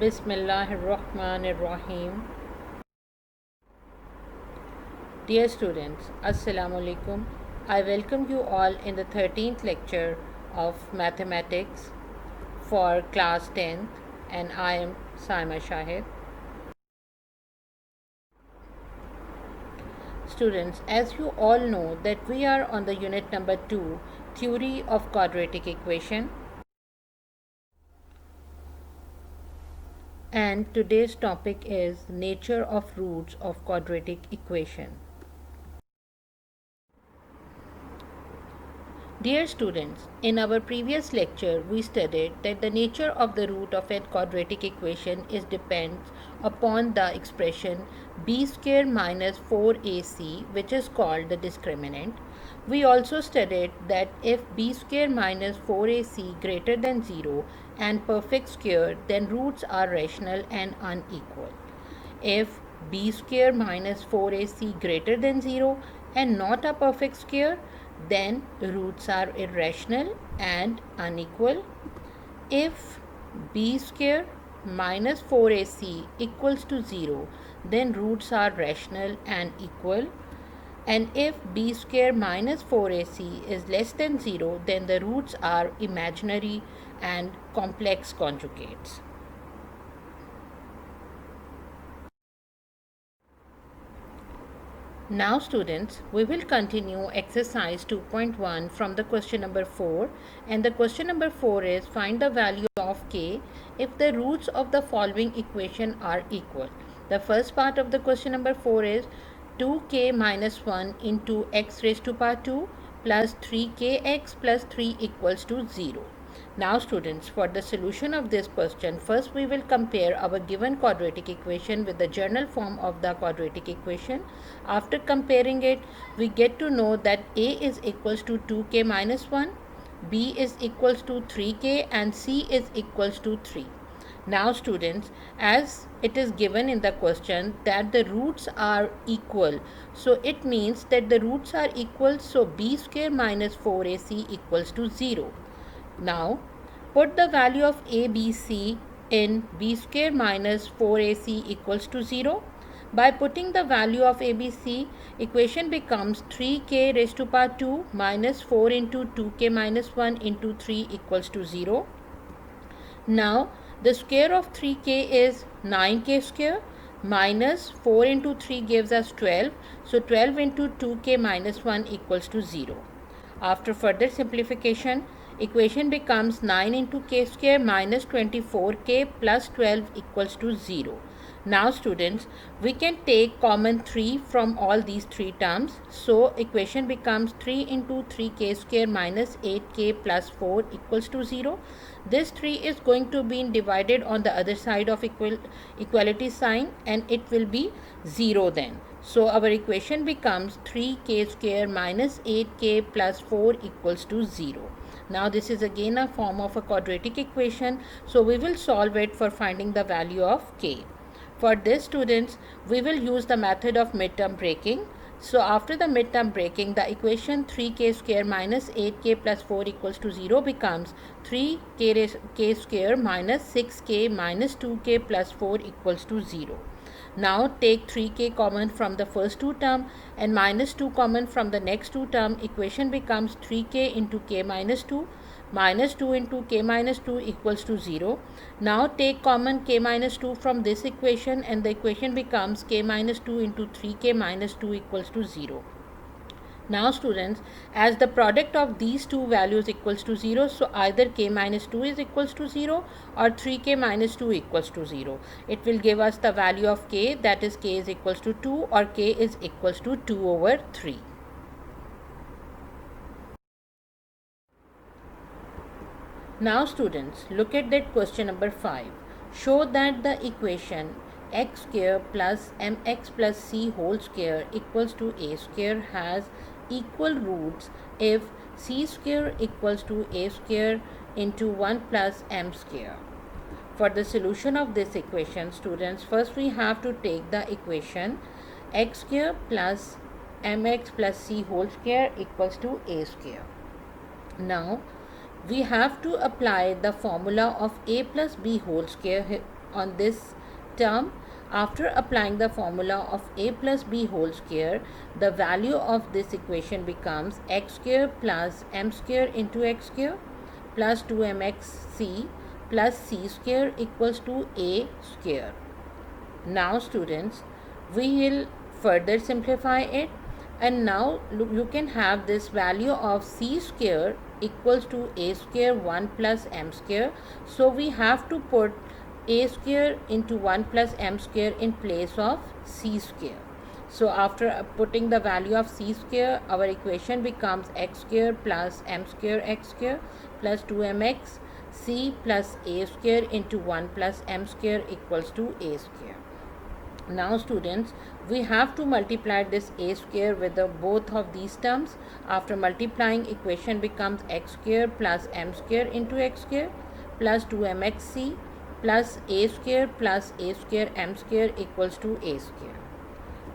Bismillahirrahmanirrahim. Dear students, Assalamu alaikum. I welcome you all in the 13th lecture of mathematics for class 10th, and I am Saima Shahid. Students, as you all know that we are on the unit number 2, theory of quadratic equation, and today's topic is nature of roots of quadratic equation. Dear students, in our previous lecture we studied that the nature of the root of a quadratic equation is depends upon the expression b square minus 4ac, which is called the discriminant. We also studied that if b square minus 4ac greater than 0 and perfect square, then roots are rational and unequal. If b square minus 4ac greater than 0 and not a perfect square, then roots are irrational and unequal. If b square minus 4ac equals to 0, then roots are rational and equal. And if b square minus 4ac is less than 0, then the roots are imaginary and complex conjugates. Now students, we will continue exercise 2.1 from the question number 4, and the question number 4 is find the value of k if the roots of the following equation are equal. The first part of the question number 4 is 2k minus 1 into x raised to power 2 plus 3kx plus 3 equals to 0. Now students, for the solution of this question, first we will compare our given quadratic equation with the general form of the quadratic equation. After comparing it, we get to know that a is equals to 2k minus 1, b is equals to 3k, and c is equals to 3. Now students, as it is given in the question that the roots are equal, so it means that the roots are equal, so b square minus 4ac equals to 0. Now put the value of ABC in b square minus 4ac equals to 0. By putting the value of ABC, equation becomes 3k raised to power 2 minus 4 into 2k minus 1 into 3 equals to 0. Now the square of 3k is 9k square minus 4 into 3 gives us 12. So 12 into 2k minus 1 equals to 0. After further simplification, equation becomes 9 into k square minus 24k plus 12 equals to 0. Now students, we can take common 3 from all these three terms. So equation becomes 3 into 3k square minus 8k plus 4 equals to 0. This 3 is going to be divided on the other side of equality sign, and it will be 0 then. So our equation becomes 3k square minus 8k plus 4 equals to 0. Now this is again a form of a quadratic equation. So we will solve it for finding the value of k. For this students, we will use the method of midterm breaking. So after the midterm breaking, the equation 3k square minus 8k plus 4 equals to 0 becomes 3k square minus 6k minus 2k plus 4 equals to 0. Now take 3k common from the first two term and minus 2 common from the next two term. Equation becomes 3k into k minus 2 minus 2 into k minus 2 equals to 0. Now take common k minus 2 from this equation, and the equation becomes k minus 2 into 3k minus 2 equals to 0. Now students, as the product of these two values equals to 0, so either k minus 2 is equals to 0 or 3k minus 2 equals to 0. It will give us the value of k, that is k is equals to 2 or k is equals to 2 over 3. Now students, look at that question number 5. Show that the equation x square plus mx plus c whole square equals to a square has equal roots if c square equals to a square into 1 plus m square. For the solution of this equation, students, first we have to take the equation x square plus mx plus c whole square equals to a square. Now we have to apply the formula of a plus b whole square on this term. After applying the formula of a plus b whole square, the value of this equation becomes x square plus m square into x square plus 2mxc plus c square equals to a square. Now students, we will further simplify it, and now you can have this value of c square equals to a square 1 plus m square. So we have to put a square into 1 plus m square in place of c square. So after putting the value of c square, our equation becomes x square plus m square x square plus 2mx c plus a square into 1 plus m square equals to a square. Now students, we have to multiply this a square with both of these terms. After multiplying, equation becomes x square plus m square into x square plus 2mxc plus a square m square equals to a square.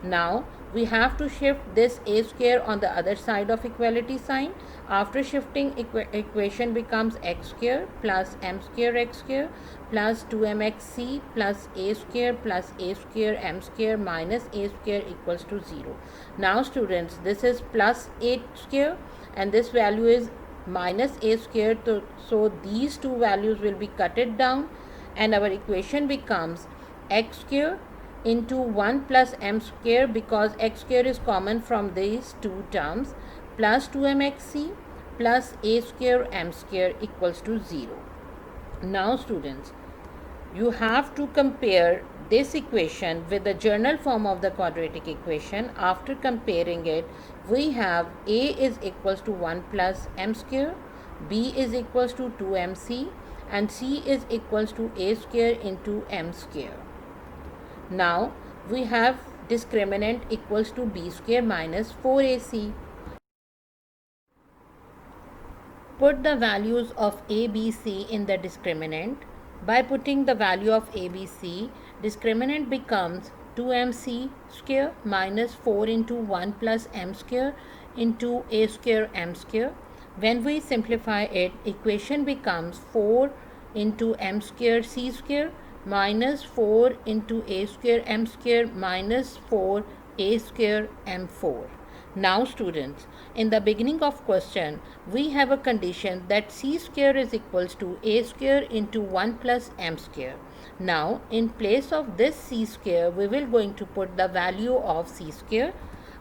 Now we have to shift this a square on the other side of equality sign. After shifting, equation becomes x square plus m square x square plus 2mxc plus a square m square minus a square equals to 0. Now students, this is plus a square and this value is minus a square. So these two values will be cutted down and our equation becomes x square into 1 plus m square, because x square is common from these two terms, plus 2mxc plus a square m square equals to 0. Now students, you have to compare this equation with the general form of the quadratic equation. After comparing it, we have a is equals to 1 plus m square, b is equals to 2mc and c is equals to a square into m square. Now we have discriminant equals to b square minus 4ac. Put the values of a, b, c in the discriminant. By putting the value of a, b, c, discriminant becomes 2mc square minus 4 into 1 plus m square into a square m square. When we simplify it, equation becomes 4 into m square c square minus 4 into a square m square minus 4 a square m4. Now students, in the beginning of question, we have a condition that c square is equals to a square into 1 plus m square. Now in place of this c square, we will going to put the value of c square.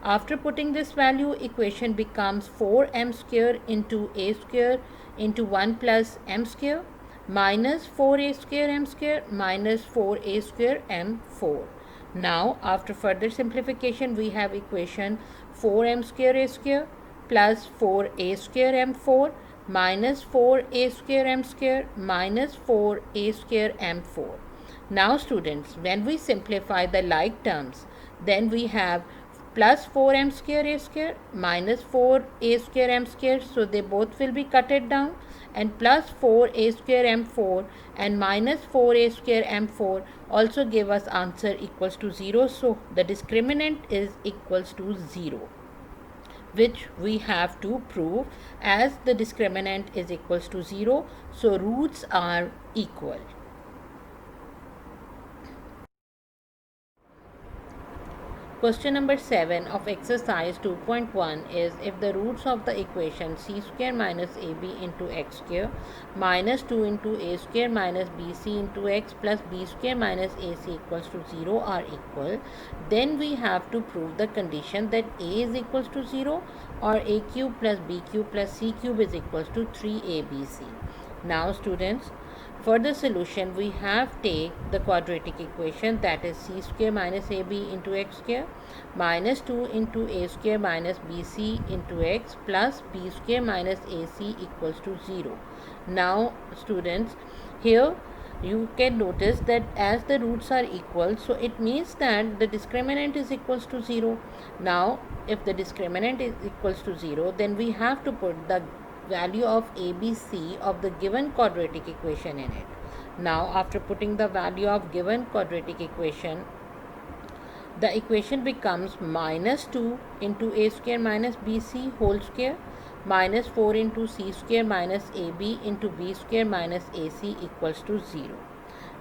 After putting this value, equation becomes 4m square into a square into 1 plus m square minus 4a square m square minus 4a square m4. Now after further simplification, we have equation 4m square a square plus 4a square m4 minus 4a square m square minus 4a square m4. Now students, when we simplify the like terms, then we have plus 4m square a square minus 4a square m square, so they both will be cutted down, and plus 4a square m4 and minus 4a square m4 also give us answer equals to 0. So the discriminant is equals to 0, which we have to prove as the discriminant is equals to 0. So roots are equal. Question number 7 of exercise 2.1 is, if the roots of the equation c square minus ab into x square minus 2 into a square minus bc into x plus b square minus ac equals to 0 are equal, then we have to prove the condition that a is equals to 0 or a cube plus b cube plus c cube is equals to 3abc. Now students, for the solution, we have take the quadratic equation, that is c square minus ab into x square minus 2 into a square minus bc into x plus b square minus ac equals to 0. Now students, here you can notice that as the roots are equal, so it means that the discriminant is equals to 0. Now if the discriminant is equals to 0, then we have to put the value of ABC of the given quadratic equation in it. Now after putting the value of given quadratic equation, the equation becomes minus 2 into a square minus bc whole square minus 4 into c square minus ab into b square minus ac equals to 0.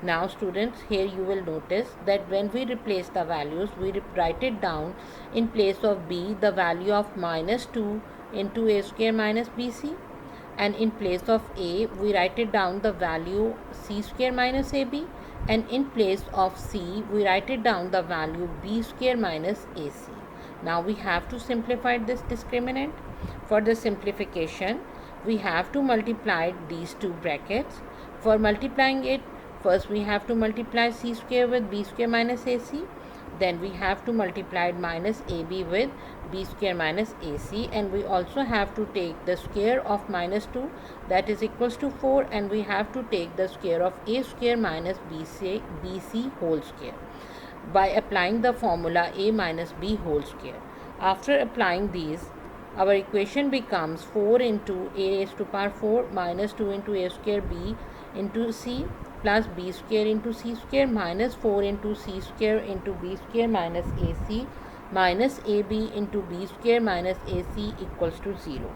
Now students, here you will notice that when we replace the values, we write it down in place of b the value of minus 2 into a square minus bc, and in place of a we write it down the value c square minus ab, and in place of c we write it down the value b square minus ac. Now we have to simplify this discriminant. For the simplification, we have to multiply these two brackets. For multiplying it, first we have to multiply c square with b square minus ac, then we have to multiply minus ab with b square minus ac, and we also have to take the square of minus 2, that is equals to 4, and we have to take the square of a square minus bc whole square by applying the formula a minus b whole square. After applying these, our equation becomes 4 into a raised to power 4 minus 2 into a square b into c plus b square into c square minus 4 into c square into b square minus ac minus ab into b square minus ac equals to 0.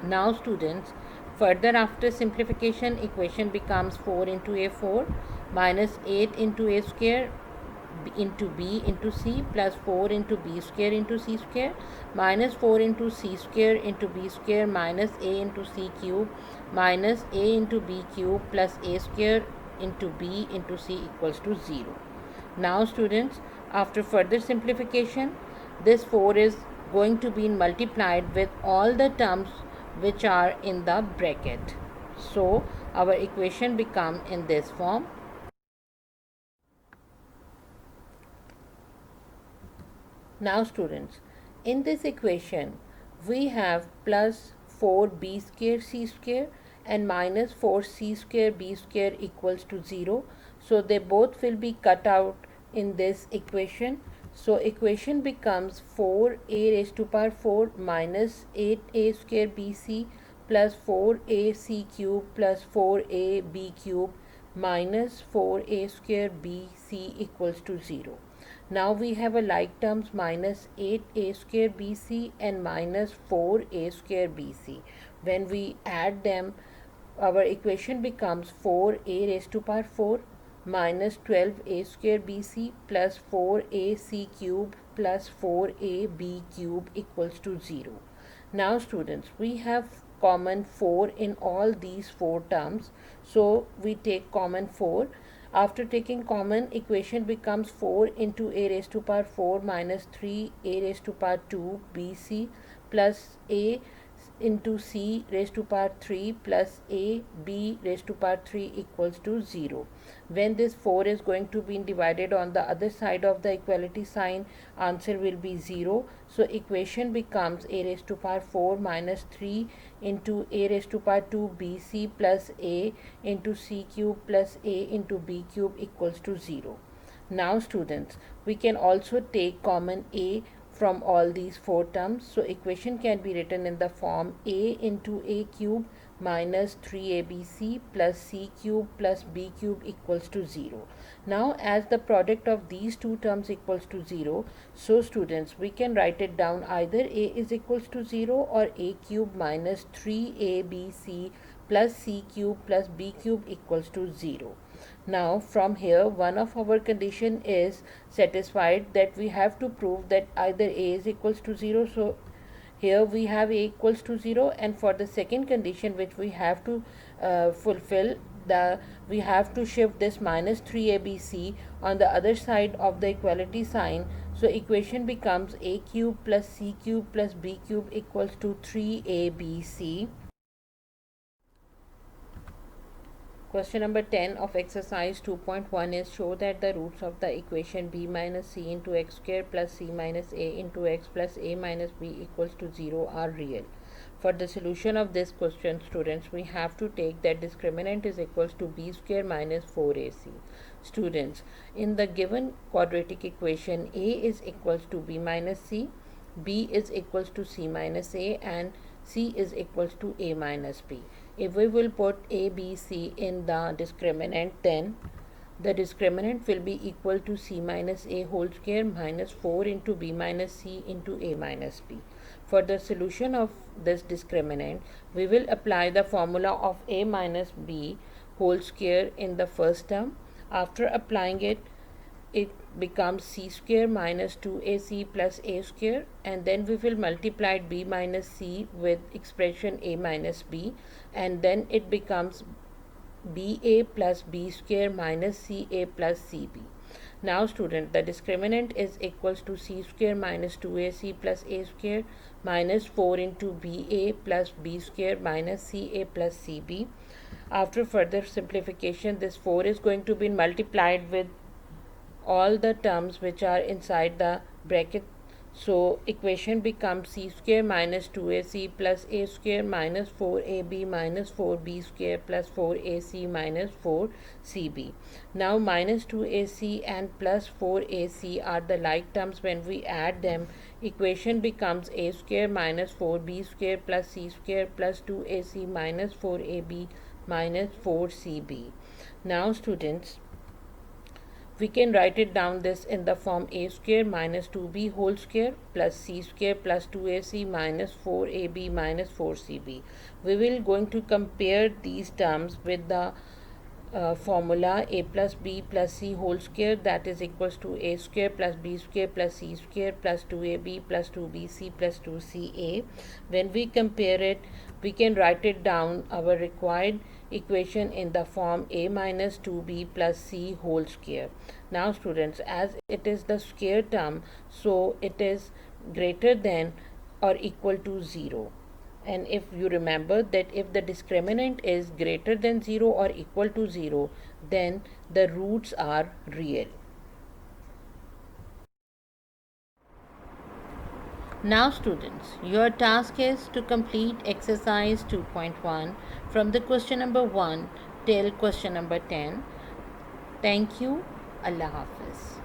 Now students, further after simplification, equation becomes 4 into a4 minus 8 into a square into b into c plus 4 into b square into c square minus 4 into c square into b square minus a into c cube minus a into b cube plus a square into b into c equals to 0. Now students, after further simplification, this 4 is going to be multiplied with all the terms which are in the bracket. So our equation become in this form. Now students, in this equation we have plus 4b square c square and minus 4c square b square equals to 0. So they both will be cut out in this equation. So equation becomes 4a raised to power 4 minus 8a square bc plus 4ac cube plus 4ab cube minus 4a square bc equals to 0. Now we have a like terms minus 8a square bc and minus 4a square bc. When we add them, our equation becomes 4a raised to power 4 minus 12a square bc plus 4ac cube plus 4ab cube equals to 0. Now students, we have common 4 in all these 4 terms. So we take common 4. After taking common, equation becomes 4 into a raised to power 4 minus 3 a raised to power 2 bc plus a into c raised to power 3 plus a b raised to power 3 equals to 0. When this 4 is going to be divided on the other side of the equality sign, answer will be 0. So equation becomes a raised to power 4 minus 3 into a raised to power 2 bc plus a into c cube plus a into b cube equals to 0. Now students, we can also take common a from all these 4 terms. So equation can be written in the form a into a cube minus 3abc plus c cube plus b cube equals to 0. Now as the product of these two terms equals to 0, so students, we can write it down either a is equals to 0 or a cube minus 3abc plus c cube plus b cube equals to 0. Now from here, one of our condition is satisfied, that we have to prove that either a is equals to 0. So here we have a equals to 0, and for the second condition which we have to fulfill, we have to shift this minus 3abc on the other side of the equality sign. So equation becomes a cube plus c cube plus b cube equals to 3abc. Question number 10 of exercise 2.1 is show that the roots of the equation b minus c into x square plus c minus a into x plus a minus b equals to 0 are real. For the solution of this question, students, we have to take that discriminant is equals to b square minus 4ac. Students, in the given quadratic equation, a is equals to b minus c, b is equals to c minus a, and c is equals to a minus b. If we will put a, b, c in the discriminant, then the discriminant will be equal to c minus a whole square minus 4 into b minus c into a minus b. For the solution of this discriminant, we will apply the formula of a minus b whole square in the first term. After applying it, it becomes c square minus 2ac plus a square, and then we will multiply b minus c with expression a minus b, and then it becomes ba plus b square minus ca plus cb. Now student, the discriminant is equals to c square minus 2ac plus a square minus 4 into ba plus b square minus ca plus cb. After further simplification, this 4 is going to be multiplied with all the terms which are inside the bracket. So equation becomes c square minus 2ac plus a square minus 4ab minus 4b square plus 4ac minus 4cb. Now minus 2ac and plus 4ac are the like terms. When we add them, equation becomes a square minus 4b square plus c square plus 2ac minus 4ab minus 4cb. Now students, we can write it down this in the form a square minus 2b whole square plus c square plus 2ac minus 4ab minus 4cb. We will going to compare these terms with the formula a plus b plus c whole square, that is equals to a square plus b square plus c square plus 2ab plus 2bc plus 2ca. When we compare it, we can write it down our required equation in the form a minus 2b plus c whole square. Now students, as it is the square term, so it is greater than or equal to 0. And if you remember that if the discriminant is greater than 0 or equal to 0, then the roots are real. Now students, your task is to complete exercise 2.1 from the question number 1 till question number 10. Thank you. Allah Hafiz.